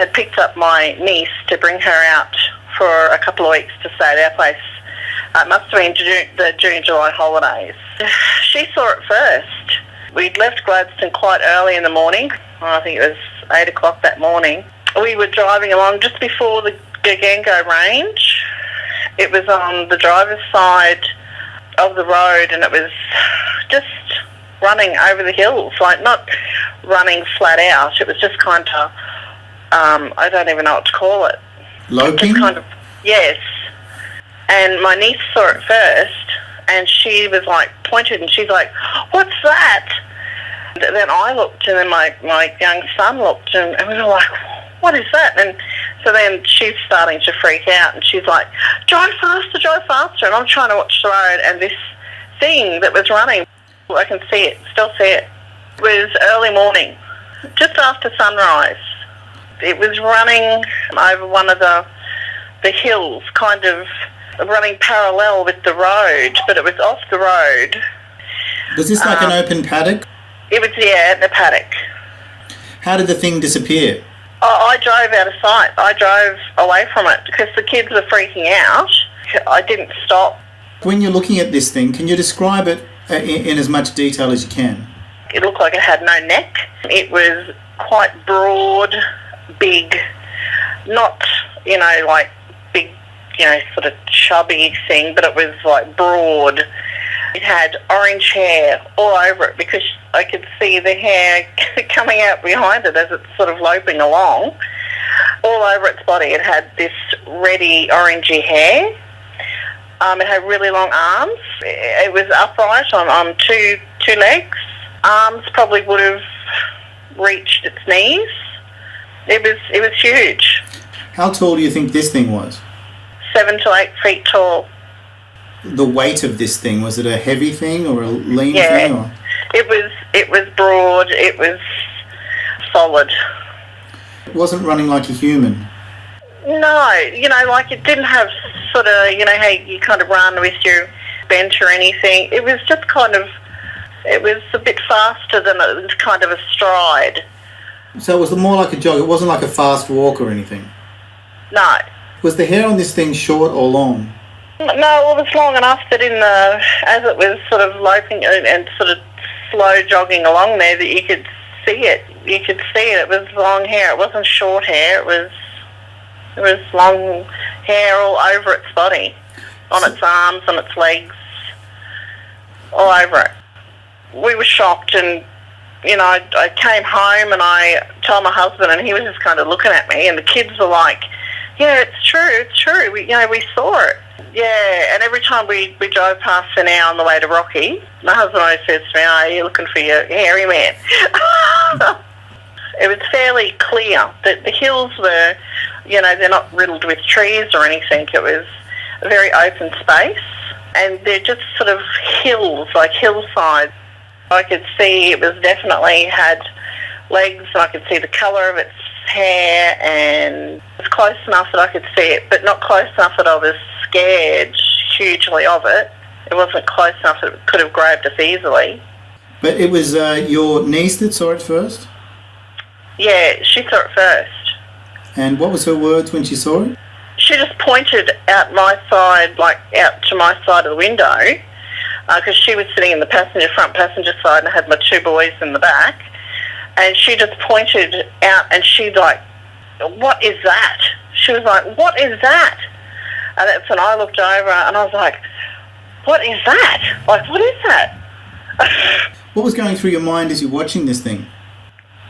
had picked up my niece to bring her out for a couple of weeks to stay at our place. It must have been the June-July holidays. She saw it first. We'd left Gladstone quite early in the morning. I think it was 8 o'clock that morning. We were driving along just before the Gogango range. It was on the driver's side of the road, and it was just running over the hills, like not running flat out. It was just kind of, I don't even know what to call it. Loping? Just kind of, yes. And my niece saw it first, and she was like pointed, and she's like, "What's that?" And then I looked, and then my young son looked, and we were like, "What is that?" And so then she's starting to freak out, and she's like, drive faster. And I'm trying to watch the road, and this thing that was running, I can see it, still see it. It was early morning, just after sunrise. It was running over one of the hills, kind of running parallel with the road, but it was off the road. Was this like an open paddock? It was, yeah, the paddock. How did the thing disappear? I drove out of sight. I drove away from it because the kids were freaking out. I didn't stop. When you're looking at this thing, can you describe it in as much detail as you can? It looked like it had no neck. It was quite broad, big, not, like big, sort of chubby thing, but it was like broad. It had orange hair all over it because I could see the hair coming out behind it as it's sort of loping along. All over its body it had this reddy, orangey hair. It had really long arms. It was upright on two legs. Arms probably would have reached its knees. It was huge. How tall do you think this thing was? 7 to 8 feet tall. The weight of this thing, was it a heavy thing or a lean Yeah, thing? Or? It was broad, it was solid. It wasn't running like a human? No, like it didn't have sort of, how you kind of run with your bench or anything. It was just kind of, it was a bit faster than it was kind of a stride. So it was more like a jog, it wasn't like a fast walk or anything? No. Was the hair on this thing short or long? No, it was long enough that as it was sort of loping and sort of slow jogging along there, that you could see it. You could see it. It was long hair. It wasn't short hair. It was long hair all over its body, on its arms, on its legs, all over it. We were shocked, and I came home and I told my husband, and he was just kind of looking at me, and the kids were like, "Yeah, it's true. We saw it." Yeah, and every time we drove past the now on the way to Rocky, my husband always says to me, "Oh, you're looking for your hairy man." It was fairly clear that the hills were, they're not riddled with trees or anything. It was a very open space, and they're just sort of hills, like hillsides. I could see it was definitely had legs, and I could see the colour of its hair, and it was close enough that I could see it, but not close enough that I was scared hugely of it. It wasn't close enough that it could have grabbed us easily. But it was your niece that saw it first? Yeah, she saw it first. And what was her words when she saw it? She just pointed out my side, like out to my side of the window, because she was sitting in the front passenger side, and I had my two boys in the back. And she just pointed out, and she's like, "What is that?" She was like, "What is that?" And that's when I looked over, and I was like, "What is that? Like, what is that?" What was going through your mind as you're watching this thing?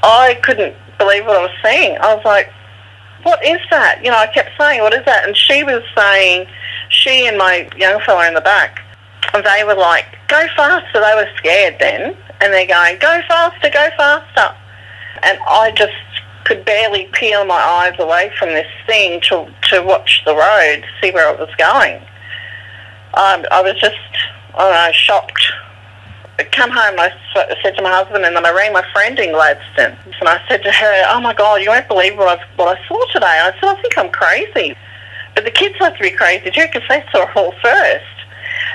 I couldn't believe what I was seeing. I was like, "What is that?" I kept saying, "What is that?" And she was saying, she and my young fella in the back, they were like, "Go faster." They were scared then, and they're going, "Go faster, go faster." And I just could barely peel my eyes away from this thing to watch the road, see where it was going. I was just, shocked. I come home and I said to my husband, and then I rang my friend in Gladstone, and I said to her, "Oh my God, you won't believe what I saw today." I said, "I think I'm crazy." But the kids have to be crazy too, because they saw it all first.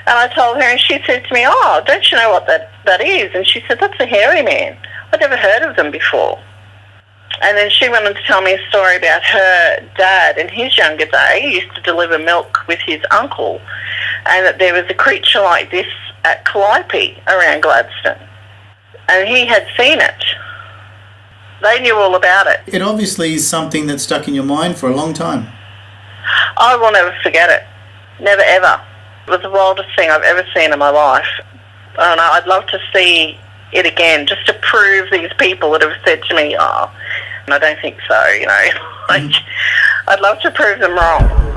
And I told her, and she said to me, "Oh, don't you know what that is?" And she said, "That's a hairy man. I'd never heard of them before." And then she went on to tell me a story about her dad in his younger day. He used to deliver milk with his uncle, and that there was a creature like this at Calliope around Gladstone. And he had seen it. They knew all about it. It obviously is something that stuck in your mind for a long time. I will never forget it. Never, ever. It was the wildest thing I've ever seen in my life. I don't know, I'd love to see it again, just to prove these people that have said to me, oh, I don't think so, you know. Like, I'd love to prove them wrong.